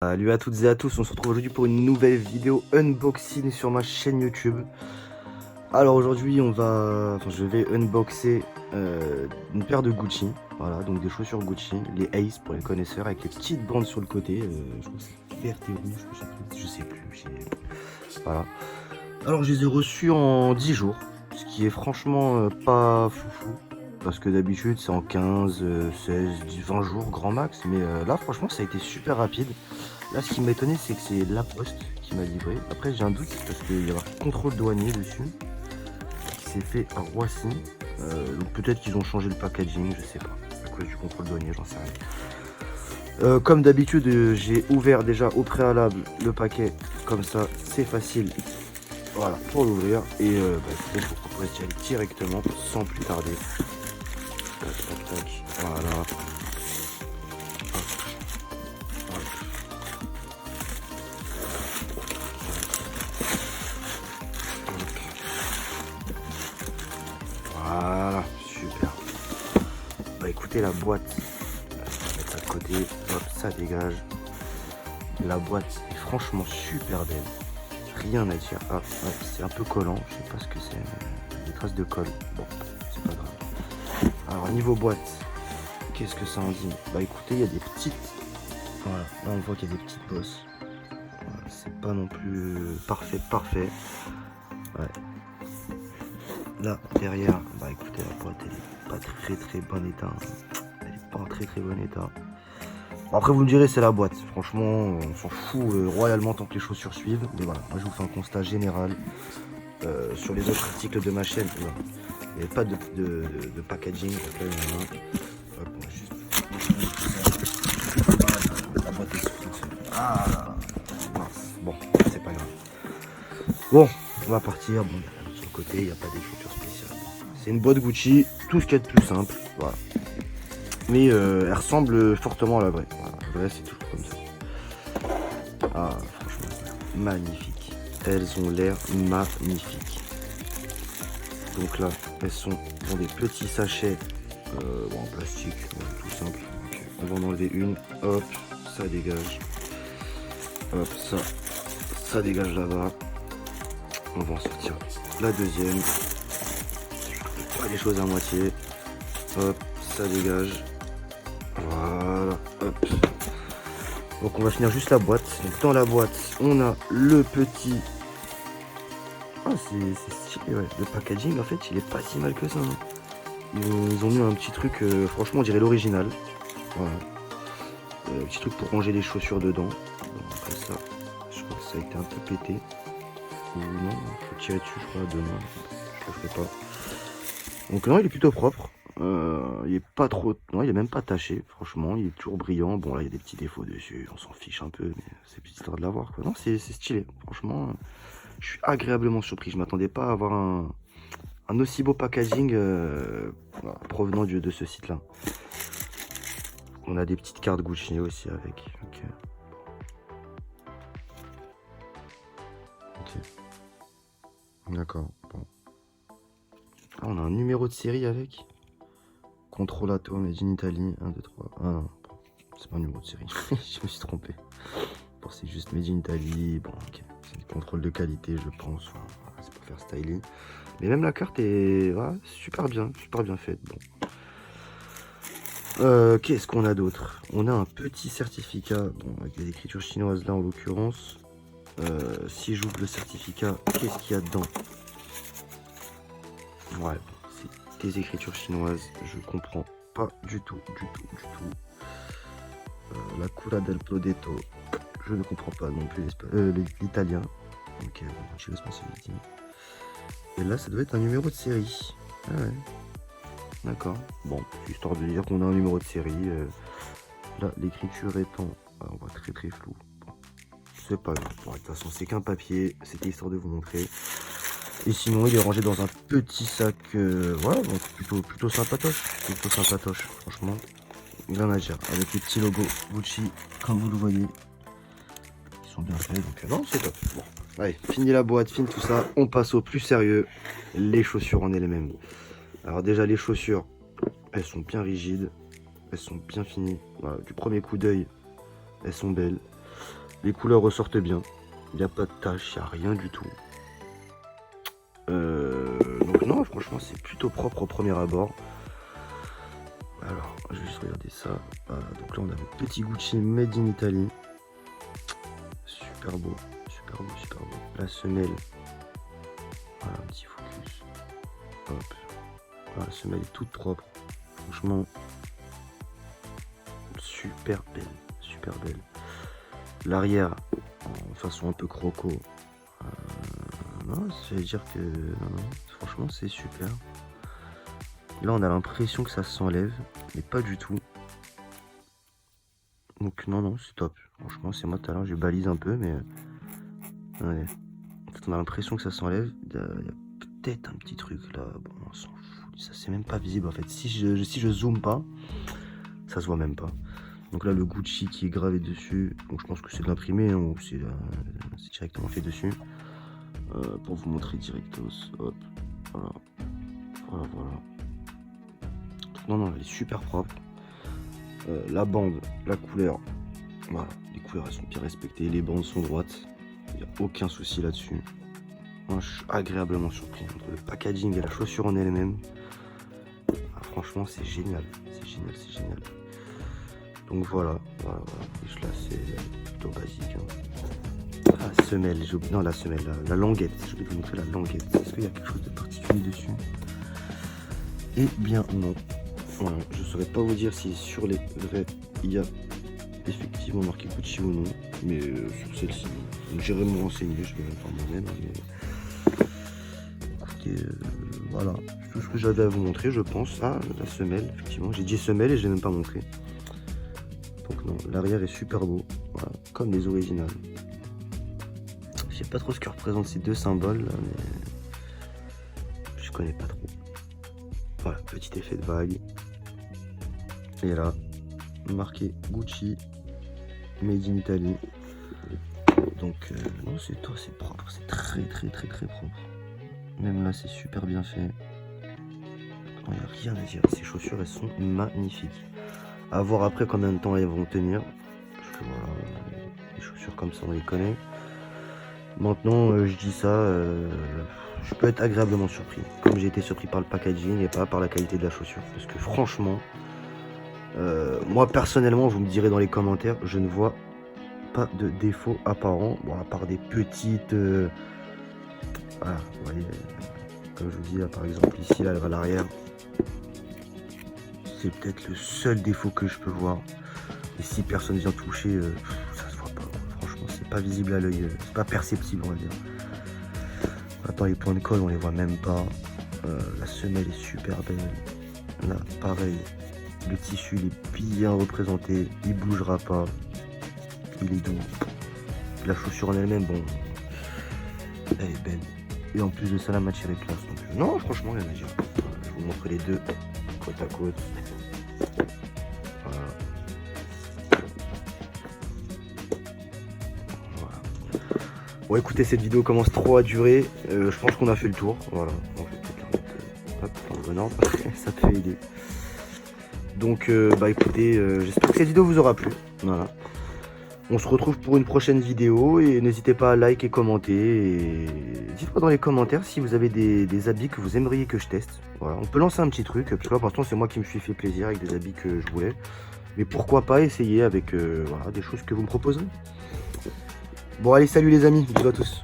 Salut à toutes et à tous, on se retrouve aujourd'hui pour une nouvelle vidéo unboxing sur ma chaîne YouTube. Alors aujourd'hui je vais unboxer une paire de Gucci, voilà, donc des chaussures Gucci, les Ace pour les connaisseurs avec les petites bandes sur le côté, je crois que c'est vert et rouge, je sais plus, voilà. Alors je les ai reçus en 10 jours, ce qui est franchement pas foufou. Parce que d'habitude c'est en 15, 16, 10, 20 jours grand max. Mais là franchement ça a été super rapide. Là ce qui m'a étonné c'est que c'est La Poste qui m'a livré. Après j'ai un doute parce qu'il y a un contrôle douanier dessus. Qui s'est fait à Roissy. Donc peut-être qu'ils ont changé le packaging, je sais pas. À cause du contrôle douanier, j'en sais rien. Comme d'habitude j'ai ouvert déjà au préalable le paquet. Comme ça c'est facile. Voilà, pour l'ouvrir. Et écoutez, je vous propose d'y aller directement sans plus tarder. Tac, tac, tac. Voilà. Hop. Hop. Voilà, super. Bah écoutez, la boîte, je vais mettre ça de côté. Hop, ça dégage. La boîte est franchement super belle. Rien à dire. Ah, ouais, c'est un peu collant. Je sais pas ce que c'est. Des traces de colle. Bon, c'est pas grave. Alors, niveau boîte, qu'est-ce que ça en dit? Bah écoutez, il y a des petites. Voilà, là on voit qu'il y a des petites bosses. Voilà, c'est pas non plus parfait. Ouais. Là, derrière, bah écoutez, la boîte elle est pas très bon état. Elle est pas en très bon état. Bon, après vous me direz c'est la boîte. Franchement, on s'en fout royalement tant que les chaussures suivent. Mais voilà, moi je vous fais un constat général. Sur les autres articles de ma chaîne, voilà. Il n'y avait pas de packaging. Donc là, il y en a un. Hop, on va juste... La boîte est toute seule. Ah mince. Bon, c'est pas grave. Bon, on va partir. Bon, sur le côté, il n'y a pas d'écriture spéciale. C'est une boîte Gucci, tout ce qu'il y a de plus simple. Voilà. Mais elle ressemble fortement à la vraie. Voilà, la vraie, c'est toujours comme ça. Ah, franchement, magnifique. Elles ont l'air magnifiques. Donc là, elles sont dans des petits sachets en plastique, tout simple. Donc, on va en enlever une. Hop, ça dégage. Hop, ça dégage là-bas. On va en sortir la deuxième. Pas les choses à moitié. Hop, ça dégage. Voilà, hop. Donc on va finir juste la boîte. Donc dans la boîte, on a le petit... Ah, c'est stylé, ouais. Le packaging, en fait, il est pas si mal que ça. Hein. Ils ont mis un petit truc, franchement, on dirait l'original. Voilà. Petit truc pour ranger les chaussures dedans. Donc, après ça, je crois que ça a été un peu pété. Ou non, faut tirer dessus, je crois, demain. Je le ferai pas. Donc non, il est plutôt propre. Il est pas trop... Non, il est même pas taché, franchement. Il est toujours brillant. Bon, là, il y a des petits défauts dessus. On s'en fiche un peu, mais c'est histoire de l'avoir, quoi. Non, c'est stylé. Franchement, je suis agréablement surpris. Je m'attendais pas à avoir un aussi beau packaging voilà, provenant de ce site-là. On a des petites cartes Gucci aussi avec. Ok. D'accord. Bon. Ah, on a un numéro de série avec. Controlato, Made in Italy. 1, 2, 3. Ah non, c'est pas un numéro de série. Je me suis trompé. Bon, c'est juste Made in Italy. Bon, ok. C'est un contrôle de qualité, je pense. Enfin, voilà, c'est pour faire styling. Mais même la carte est voilà, super bien faite. Bon. Qu'est-ce qu'on a d'autre? On a un petit certificat, bon, avec des écritures chinoises là en l'occurrence. Si j'ouvre le certificat, qu'est-ce qu'il y a dedans? Ouais, c'est des écritures chinoises, je comprends pas du tout. La Cura del Prodetto, je ne comprends pas non plus l'italien. Donc, j'ai responsabilité. Et là, ça doit être un numéro de série. Ah ouais. D'accord. Bon, histoire de dire qu'on a un numéro de série. Là, l'écriture étant, on voit très flou. Bon, c'est pas grave. Bon, de toute façon, c'est qu'un papier. C'était histoire de vous montrer. Et sinon, il est rangé dans un petit sac. Voilà, donc plutôt sympatoche. Franchement. Rien à dire. Avec les petits logos Gucci, comme vous le voyez. Ils sont bien faits. Donc, non, c'est top. Bon, allez, fini la boîte, fini tout ça. On passe au plus sérieux. Les chaussures en elles-mêmes. Alors, déjà, les chaussures, elles sont bien rigides. Elles sont bien finies. Voilà, du premier coup d'œil, elles sont belles. Les couleurs ressortent bien. Il n'y a pas de taches, il n'y a rien du tout. Donc non, franchement, c'est plutôt propre au premier abord. Alors, je vais juste regarder ça. Voilà, donc là, on a le petit Gucci Made in Italy. Super beau, super beau, super beau. La semelle. Voilà, un petit focus. Hop. Voilà, la semelle est toute propre. Franchement, super belle, super belle. L'arrière, en façon un peu croco. Non, ça veut dire que non, franchement, c'est super. Là, on a l'impression que ça s'enlève, mais pas du tout. Donc non, c'est top. Franchement, c'est moi tout à l'heure, je balise un peu, mais ouais. En fait, on a l'impression que ça s'enlève. Il y a peut-être un petit truc là. Bon, on s'en fout. Ça, c'est même pas visible en fait. Si je zoome pas, ça se voit même pas. Donc là, le Gucci qui est gravé dessus. Donc je pense que c'est de l'imprimé, hein, ou c'est directement fait dessus. Pour vous montrer directos. Hop. Voilà. Voilà. Non, elle est super propre. La bande, la couleur, voilà, les couleurs elles sont bien respectées, les bandes sont droites, il n'y a aucun souci là-dessus. Moi je suis agréablement surpris entre le packaging et la chaussure en elle-même. Ah, franchement c'est génial, c'est génial. Donc voilà. Et là c'est plutôt basique. Hein. La semelle, non la semelle, la languette, je vais vous montrer la languette. Est-ce qu'il y a quelque chose de particulier dessus? Eh bien non. Voilà, je ne saurais pas vous dire si sur les vrais il y a effectivement marqué Gucci ou non, mais sur celle-ci, j'irai me renseigner, je vais même faire moi-même. Mais... Écoutez, voilà, c'est tout ce que j'avais à vous montrer, je pense. Ah, la semelle, effectivement, j'ai dit semelle et je l'ai même pas montré. Donc non, l'arrière est super beau, voilà, comme les originales. Je sais pas trop ce que représentent ces deux symboles là, mais je connais pas trop. Voilà, petit effet de vague. Et là, marqué Gucci, Made in Italy. Donc, non, c'est propre, c'est très propre. Même là, c'est super bien fait. Il n'y a rien à dire. Ces chaussures, elles sont magnifiques. À voir après combien de temps elles vont tenir. Parce que voilà, les chaussures comme ça, on les connaît. Maintenant, je dis ça, je peux être agréablement surpris. Comme j'ai été surpris par le packaging et pas par la qualité de la chaussure. Parce que franchement, moi personnellement, vous me direz dans les commentaires, je ne vois pas de défaut apparent. Bon, à part des petites... voilà, vous voyez, comme je vous dis, là, par exemple, ici, là, à l'arrière. C'est peut-être le seul défaut que je peux voir. Et si personne vient toucher, ça se voit pas. Franchement, c'est pas visible à l'œil, c'est pas perceptible, on va dire. Attends, les points de colle, on les voit même pas. La semelle est super belle. Là, pareil. Le tissu, il est bien représenté. Il bougera pas. Il est doux. La chaussure en elle-même, bon, elle est belle. Et en plus de ça, la matière est classe. Donc, non, franchement, rien à dire. Je vous montre les deux côte à côte. Voilà. Bon, écoutez, cette vidéo commence trop à durer. Je pense qu'on a fait le tour. Voilà. On va peut-être hop, dans le bon ordre. Ça peut aider. Donc, bah écoutez, j'espère que cette vidéo vous aura plu. Voilà. On se retrouve pour une prochaine vidéo et n'hésitez pas à like et commenter. Et dites-moi dans les commentaires si vous avez des habits que vous aimeriez que je teste. Voilà, on peut lancer un petit truc, parce que là pour l'instant c'est moi qui me suis fait plaisir avec des habits que je voulais. Mais pourquoi pas essayer avec voilà, des choses que vous me proposerez. Bon allez, salut les amis, bisous à tous.